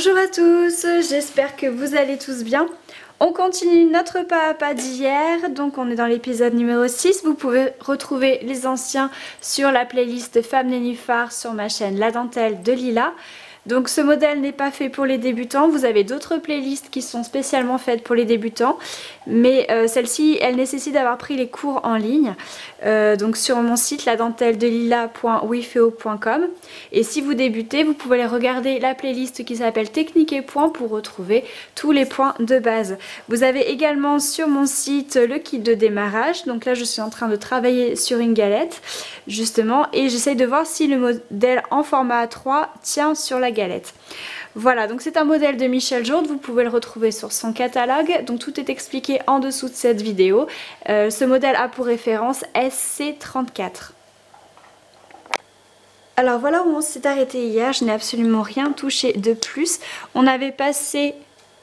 Bonjour à tous, j'espère que vous allez tous bien. On continue notre pas à pas d'hier, donc on est dans l'épisode numéro 6. Vous pouvez retrouver les anciens sur la playlist Femme Nénuphar sur ma chaîne La Dentelle de Lila. Donc ce modèle n'est pas fait pour les débutants, vous avez d'autres playlists qui sont spécialement faites pour les débutants, mais celle-ci elle nécessite d'avoir pris les cours en ligne, donc sur mon site ladentelledelila.wifeo.com, et si vous débutez vous pouvez regarder la playlist qui s'appelle Technique et points pour retrouver tous les points de base. Vous avez également sur mon site le kit de démarrage, donc là je suis en train de travailler sur une galette justement et j'essaye de voir si le modèle en format A3 tient sur la galette. Voilà, donc c'est un modèle de Michel Jourde, vous pouvez le retrouver sur son catalogue, donc tout est expliqué en dessous de cette vidéo. Ce modèle a pour référence SC34. Alors voilà où on s'est arrêté hier, je n'ai absolument rien touché de plus. On avait passé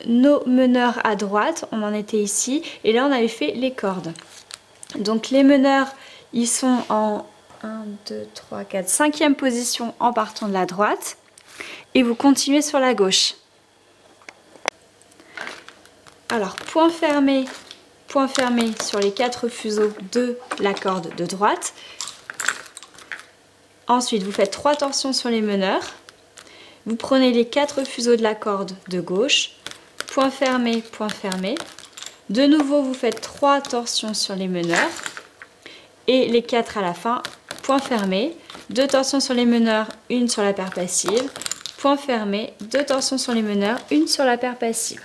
nos meneurs à droite, on en était ici, et là on avait fait les cordes. Donc les meneurs, ils sont en 1, 2, 3, 4, 5e position en partant de la droite. Et vous continuez sur la gauche. Alors point fermé sur les 4 fuseaux de la corde de droite. Ensuite vous faites 3 torsions sur les meneurs. Vous prenez les 4 fuseaux de la corde de gauche. Point fermé. De nouveau vous faites 3 torsions sur les meneurs. Et les 4 à la fin. Point fermé. 2 torsions sur les meneurs, une sur la paire passive. Point fermé, 2 torsions sur les meneurs, une sur la paire passive.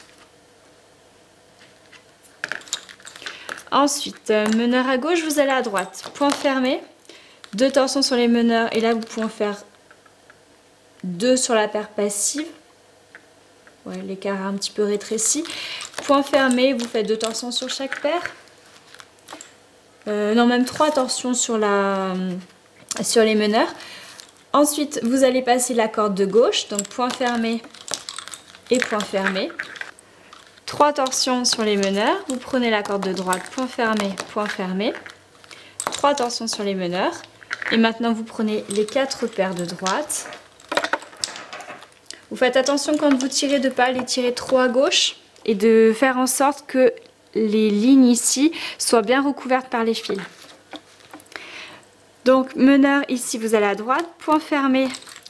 Ensuite, meneur à gauche, vous allez à droite. Point fermé, 2 torsions sur les meneurs et là vous pouvez en faire 2 sur la paire passive. Ouais, l'écart est un petit peu rétréci. Point fermé, vous faites 2 torsions sur chaque paire. Non, même 3 torsions sur les meneurs. Ensuite, vous allez passer la corde de gauche, donc point fermé et point fermé. 3 torsions sur les meneurs, vous prenez la corde de droite, point fermé, 3 torsions sur les meneurs. Et maintenant, vous prenez les 4 paires de droite. Vous faites attention quand vous tirez de ne pas les tirer trop à gauche et de faire en sorte que les lignes ici soient bien recouvertes par les fils. Donc meneur ici vous allez à droite, point fermé,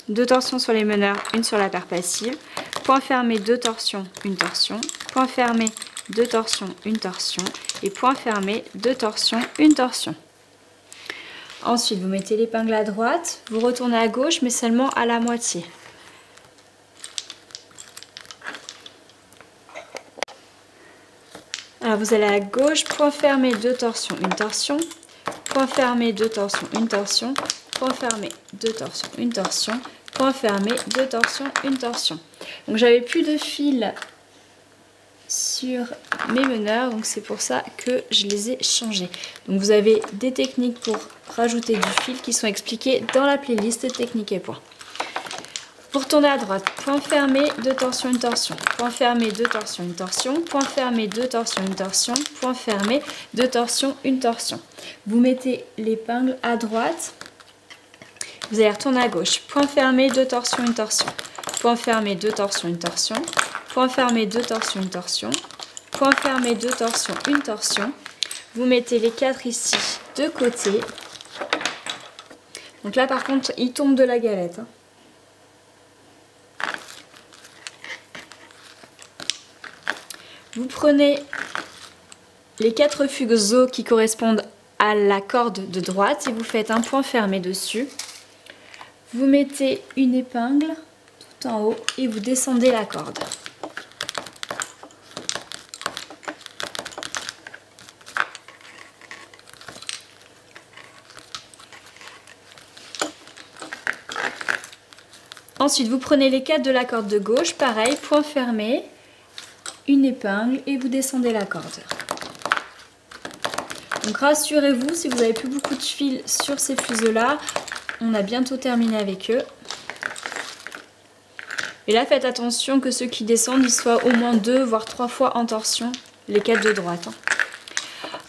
2 torsions sur les meneurs, une sur la paire passive, point fermé, 2 torsions, une torsion, point fermé, 2 torsions, une torsion et point fermé, 2 torsions, une torsion. Ensuite vous mettez l'épingle à droite, vous retournez à gauche mais seulement à la moitié. Alors vous allez à gauche, point fermé, 2 torsions, une torsion. Point fermé, 2 torsions, une torsion. Point fermé, 2 torsions, une torsion. Point fermé, 2 torsions, une torsion. Donc j'avais plus de fil sur mes meneurs, donc c'est pour ça que je les ai changés. Donc vous avez des techniques pour rajouter du fil qui sont expliquées dans la playlist Technique et points. Vous retournez à droite, point fermé, 2 torsions, une torsion. Point fermé, 2 torsions, une torsion. Point fermé, 2 torsions, une torsion. Point fermé, 2 torsions, une torsion. Vous mettez l'épingle à droite. Vous allez retourner à gauche. Point fermé, 2 torsions, une torsion. Point fermé, 2 torsions, une torsion. Point fermé, 2 torsions, une torsion. Point fermé, 2 torsions, une torsion. Vous mettez les 4 ici de côté. Donc là par contre, il tombe de la galette. Vous prenez les 4 fuseaux qui correspondent à la corde de droite et vous faites un point fermé dessus. Vous mettez une épingle tout en haut et vous descendez la corde. Ensuite, vous prenez les 4 de la corde de gauche, pareil, point fermé. Une épingle et vous descendez la corde. Donc rassurez-vous, si vous n'avez plus beaucoup de fil sur ces fuseaux là, on a bientôt terminé avec eux. Et là faites attention que ceux qui descendent ils soient au moins 2 voire 3 fois en torsion, les 4 de droite.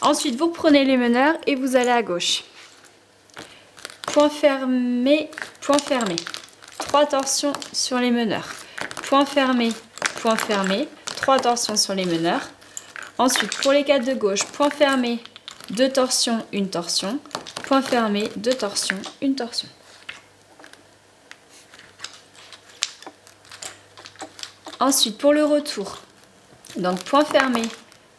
Ensuite vous prenez les meneurs et vous allez à gauche. Point fermé, 3 torsions sur les meneurs. point fermé, 3 torsions sur les meneurs. Ensuite, pour les 4 de gauche, point fermé, 2 torsions, 1 torsion, point fermé, 2 torsions, 1 torsion. Ensuite, pour le retour, donc point fermé,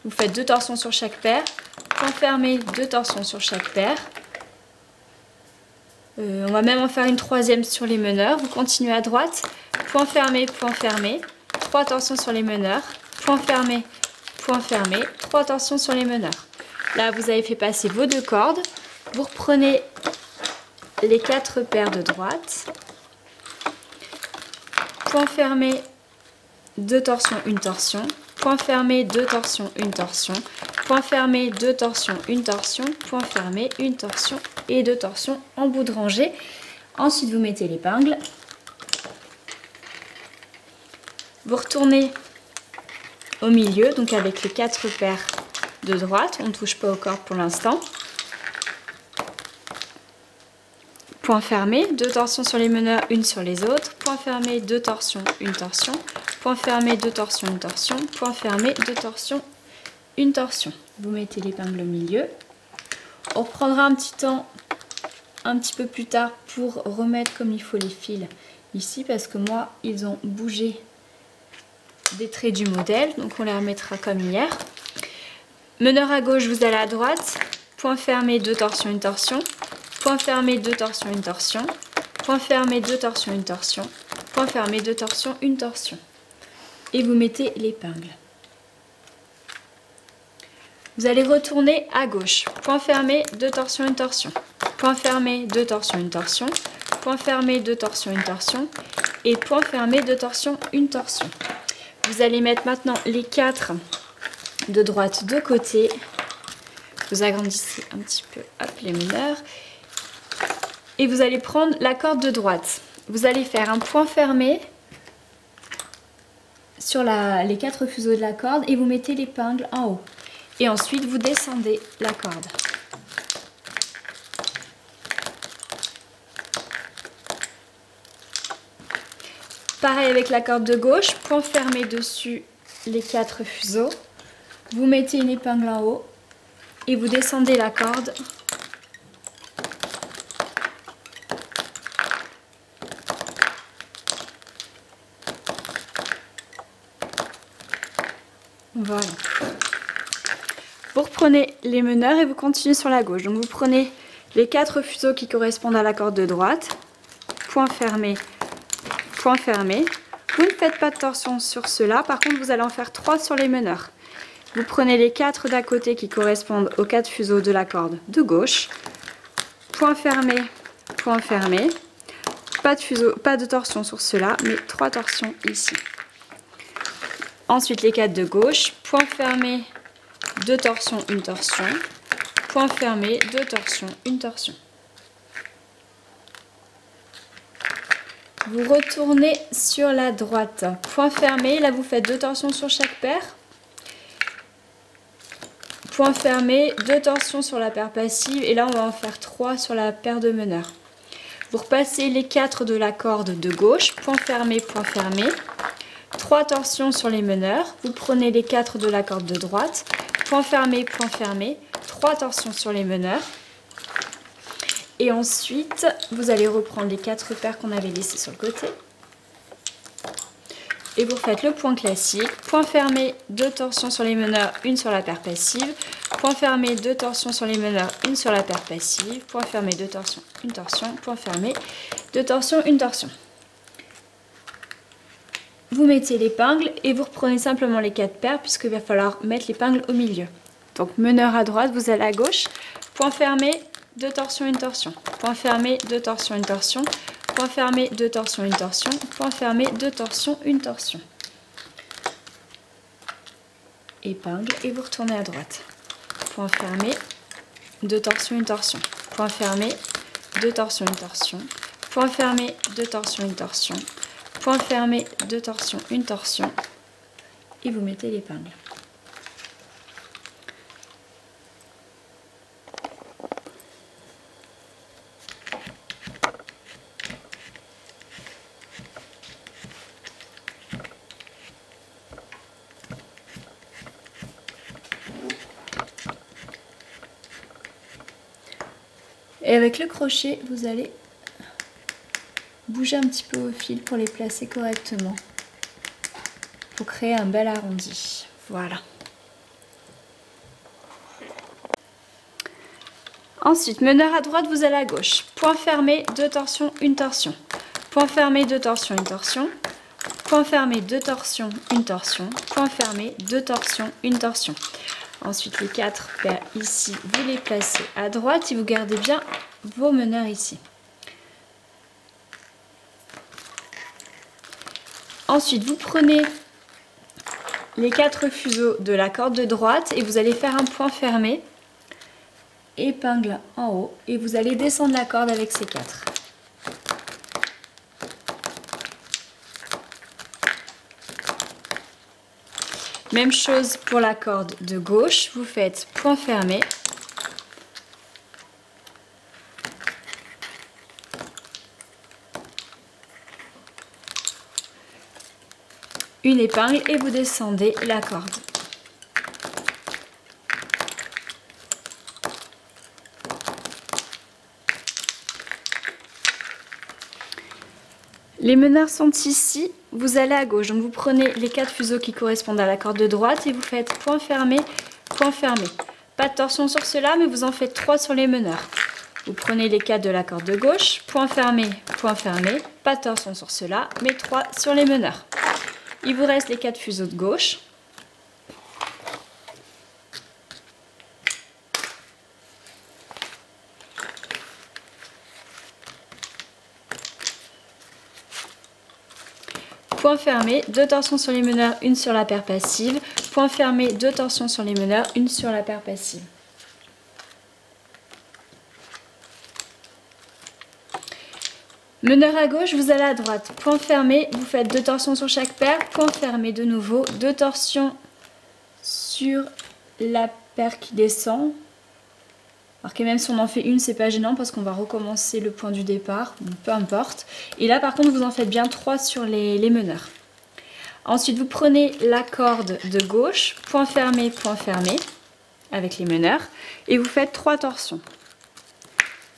vous faites 2 torsions sur chaque paire, point fermé, 2 torsions sur chaque paire. On va même en faire une troisième sur les meneurs. Vous continuez à droite, point fermé, 3 torsions sur les meneurs, point fermé, 3 torsions sur les meneurs. Là, vous avez fait passer vos 2 cordes. Vous reprenez les 4 paires de droite, point fermé, 2 torsions, 1 torsion, point fermé, 2 torsions, 1 torsion, point fermé, 2 torsions, 1 torsion, point fermé, 1 torsion et 2 torsions en bout de rangée. Ensuite, vous mettez l'épingle. Vous retournez au milieu, donc avec les 4 paires de droite. On ne touche pas aux cordes pour l'instant. Point fermé, 2 torsions sur les meneurs, 1 sur les autres. Point fermé, 2 torsions, 1 torsion. Point fermé, 2 torsions, 1 torsion. Point fermé, 2 torsions, 1 torsion. Vous mettez l'épingle au milieu. On reprendra un petit temps, un petit peu plus tard, pour remettre comme il faut les fils ici, parce que moi, ils ont bougé des traits du modèle, donc on les remettra comme hier. Meneur à gauche, vous allez à droite. Point fermé, 2 torsions, 1 torsion. Point fermé, 2 torsions, 1 torsion. Point fermé, 2 torsions, 1 torsion. Point fermé, 2 torsions, 1 torsion. Et vous mettez l'épingle. Vous allez retourner à gauche. Point fermé, 2 torsions, 1 torsion. Point fermé, 2 torsions, 1 torsion. Point fermé, 2 torsions, 1 torsion. Et point fermé, 2 torsions, 1 torsion. Vous allez mettre maintenant les 4 de droite de côté. Vous agrandissez un petit peu les meneurs. Et vous allez prendre la corde de droite. Vous allez faire un point fermé sur les 4 fuseaux de la corde et vous mettez l'épingle en haut. Et ensuite, vous descendez la corde. Pareil avec la corde de gauche, point fermé dessus les 4 fuseaux. Vous mettez une épingle en haut et vous descendez la corde. Voilà. Vous reprenez les meneurs et vous continuez sur la gauche. Donc vous prenez les 4 fuseaux qui correspondent à la corde de droite. Point fermé, point fermé. Vous ne faites pas de torsion sur ceux-là. Par contre, vous allez en faire 3 sur les meneurs. Vous prenez les 4 d'à côté qui correspondent aux 4 fuseaux de la corde de gauche. Point fermé, point fermé. Pas de fuseau, pas de torsion sur ceux-là, mais 3 torsions ici. Ensuite, les 4 de gauche. Point fermé, 2 torsions, 1 torsion. Point fermé, 2 torsions, 1 torsion. Vous retournez sur la droite. Point fermé, là vous faites 2 torsions sur chaque paire. Point fermé, 2 torsions sur la paire passive. Et là on va en faire 3 sur la paire de meneurs. Vous repassez les 4 de la corde de gauche. Point fermé, 3 torsions sur les meneurs. Vous prenez les 4 de la corde de droite. Point fermé, 3 torsions sur les meneurs. Et ensuite, vous allez reprendre les 4 paires qu'on avait laissées sur le côté. Et vous faites le point classique. Point fermé, 2 torsions sur les meneurs, 1 sur la paire passive. Point fermé, 2 torsions sur les meneurs, 1 sur la paire passive. Point fermé, 2 torsions, 1 torsion. Point fermé, 2 torsions, 1 torsion. Vous mettez l'épingle et vous reprenez simplement les 4 paires puisqu'il va falloir mettre l'épingle au milieu. Donc meneur à droite, vous allez à gauche. Point fermé, 2 torsions, 1 torsion. Point fermé, 2 torsions, 1 torsion. Point fermé, 2 torsions, 1 torsion. Point fermé, 2 torsions, 1 torsion. Épingle et vous retournez à droite. Point fermé, 2 torsions, 1 torsion. Point fermé, 2 torsions, 1 torsion. Point fermé, 2 torsions, 1 torsion. Point fermé, 2 torsions, 1 torsion. Et vous mettez l'épingle. Et avec le crochet, vous allez bouger un petit peu au fil pour les placer correctement. Pour créer un bel arrondi. Voilà. Ensuite, meneur à droite, vous allez à gauche. Point fermé, 2 torsions, 1 torsion. Point fermé, 2 torsions, 1 torsion. Point fermé, 2 torsions, 1 torsion. Point fermé, 2 torsions, 1 torsion. Ensuite, les 4 paires ici, vous les placez à droite et vous gardez bien vos meneurs ici. Ensuite, vous prenez les 4 fuseaux de la corde de droite et vous allez faire un point fermé, épingle en haut, et vous allez descendre la corde avec ces 4. Même chose pour la corde de gauche, vous faites point fermé, une épingle et vous descendez la corde. Les meneurs sont ici, vous allez à gauche, donc vous prenez les 4 fuseaux qui correspondent à la corde de droite et vous faites point fermé, point fermé. Pas de torsion sur cela, mais vous en faites 3 sur les meneurs. Vous prenez les 4 de la corde de gauche, point fermé, pas de torsion sur cela, mais 3 sur les meneurs. Il vous reste les 4 fuseaux de gauche. Point fermé, 2 torsions sur les meneurs, 1 sur la paire passive. Point fermé, 2 torsions sur les meneurs, 1 sur la paire passive. Meneur à gauche, vous allez à droite. Point fermé, vous faites 2 torsions sur chaque paire. Point fermé de nouveau, 2 torsions sur la paire qui descend. Alors que même si on en fait une, c'est pas gênant parce qu'on va recommencer le point du départ, peu importe. Et là par contre, vous en faites bien 3 sur les meneurs. Ensuite, vous prenez la corde de gauche, point fermé, avec les meneurs. Et vous faites 3 torsions.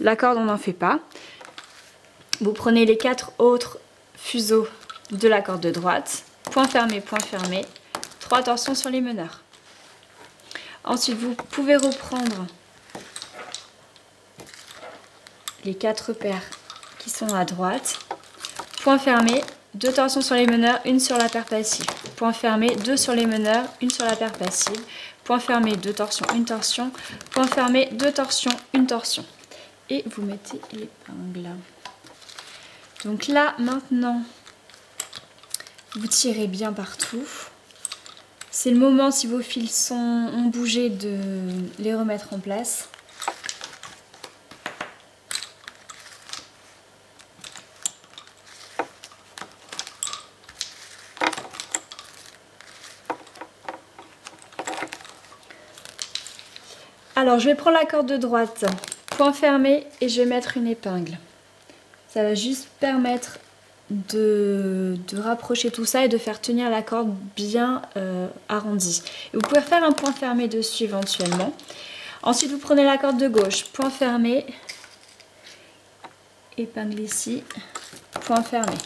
La corde, on n'en fait pas. Vous prenez les 4 autres fuseaux de la corde de droite, point fermé, 3 torsions sur les meneurs. Ensuite, vous pouvez reprendre les 4 paires qui sont à droite, point fermé, 2 torsions sur les meneurs, 1 sur la paire passive. Point fermé, 2 sur les meneurs, 1 sur la paire passive. Point fermé, 2 torsions, 1 torsion. Point fermé, 2 torsions, 1 torsion. Et vous mettez l'épingle. Donc là, maintenant, vous tirez bien partout. C'est le moment, si vos fils ont bougé, de les remettre en place. Alors, je vais prendre la corde de droite, point fermé, et je vais mettre une épingle. Ça va juste permettre de rapprocher tout ça et de faire tenir la corde bien arrondie. Et vous pouvez faire un point fermé dessus éventuellement. Ensuite, vous prenez la corde de gauche, point fermé, épingle ici, point fermé.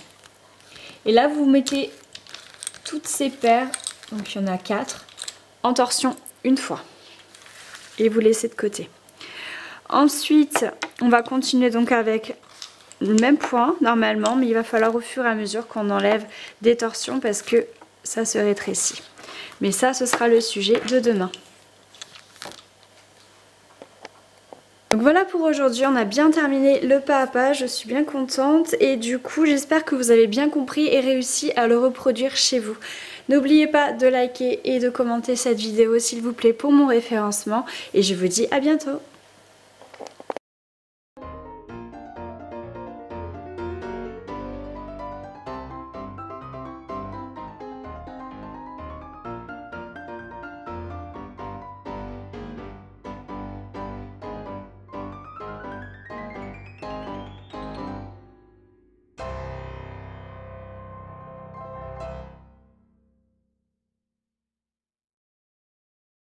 Et là, vous mettez toutes ces paires, donc il y en a 4, en torsion une fois. Et vous laissez de côté. Ensuite, on va continuer donc avec le même point normalement, mais il va falloir au fur et à mesure qu'on enlève des torsions parce que ça se rétrécit. Mais ça, ce sera le sujet de demain. Donc voilà pour aujourd'hui, on a bien terminé le pas à pas, je suis bien contente et du coup j'espère que vous avez bien compris et réussi à le reproduire chez vous. N'oubliez pas de liker et de commenter cette vidéo s'il vous plaît pour mon référencement et je vous dis à bientôt.